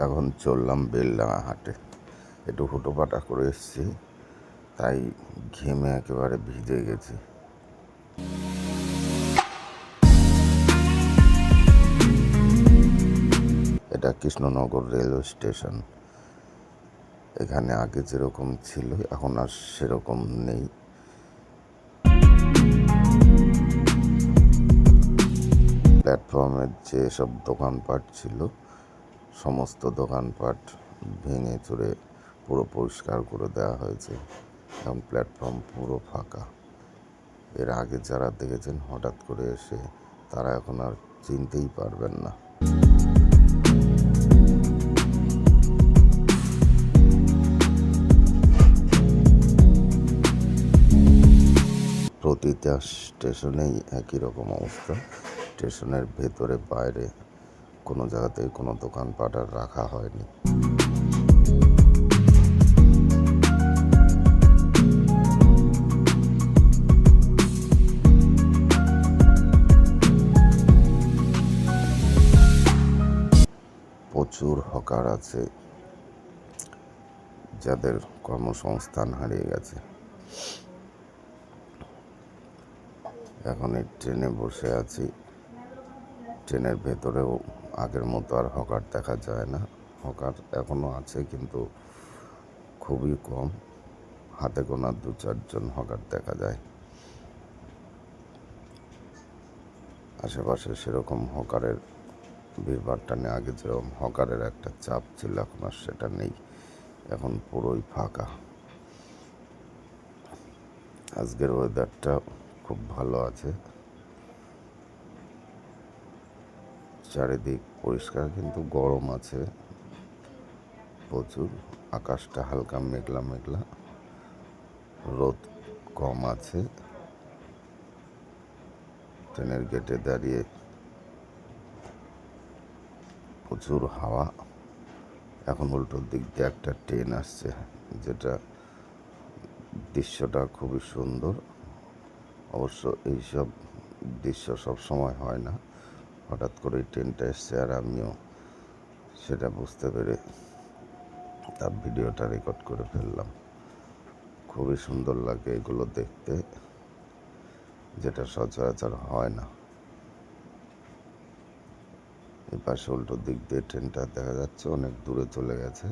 এখন চললাম বেলডাঙা হাটে। একটু হুটোপাটা করে এসেছি, তাই ঘেমে একেবারে ভিজে গেছি। এটা কৃষ্ণনগর রেলওয়ে স্টেশন। এখানে আগে যেরকম ছিল এখন আর সেরকম নেই। প্ল্যাটফর্মের যেসব দোকানপাট ছিল সমস্ত দোকানপাট ভেঙে চুরে পুরো পরিষ্কার করে দেওয়া হয়েছে। এখন প্ল্যাটফর্ম পুরো ফাঁকা। এর আগে যারা দেখেছেন হঠাৎ করে এসে তারা এখন আর চিনতেই পারবেন না। প্রতিটা স্টেশনেই একই রকম অবস্থা। স্টেশনের ভেতরে বাইরে কোনো জায়গাতেই কোনো দোকানপাট আর রাখা হয়নি। প্রচুর হকার আছে যাদের কর্মসংস্থান হারিয়ে গেছে। এখন এই ট্রেনে বসে আছি। ট্রেনের ভেতরেও আগের মতো আর হকার দেখা যায় না। হকার এখনও আছে কিন্তু খুবই কম, হাতে গোনা 2-4 জন হকার দেখা যায়। আশেপাশে সেরকম হকারের ভিড়ভাড়টা নেই। আগে যেরকম হকারের একটা চাপ ছিল এখন আর সেটা নেই, এখন পুরোই ফাঁকা। আজকের ওয়েদারটা খুব ভালো আছে, চারিদিক পরিষ্কার কিন্তু গরম আছে প্রচুর। আকাশটা হালকা মেঘলা মেঘলা, রোদ কম আছে। ট্রেনের গেটে দাঁড়িয়ে প্রচুর হাওয়া। এখন উল্টোর দিক দিয়ে একটা ট্রেন আসছে, যেটা দৃশ্যটা খুবই সুন্দর। অবশ্য এইসব দৃশ্য সব সময় হয় না, হঠাৎ করে ট্রেনটা এসছে আর আমিও সেটা বুঝতে পেরে তার ভিডিওটা রেকর্ড করে ফেললাম। খুবই সুন্দর লাগে এগুলো দেখতে, যেটা সচরাচর হয় না। এই পাশে উল্টো দিক দিয়ে ট্রেনটা দেখা যাচ্ছে অনেক দূরে চলে গেছে।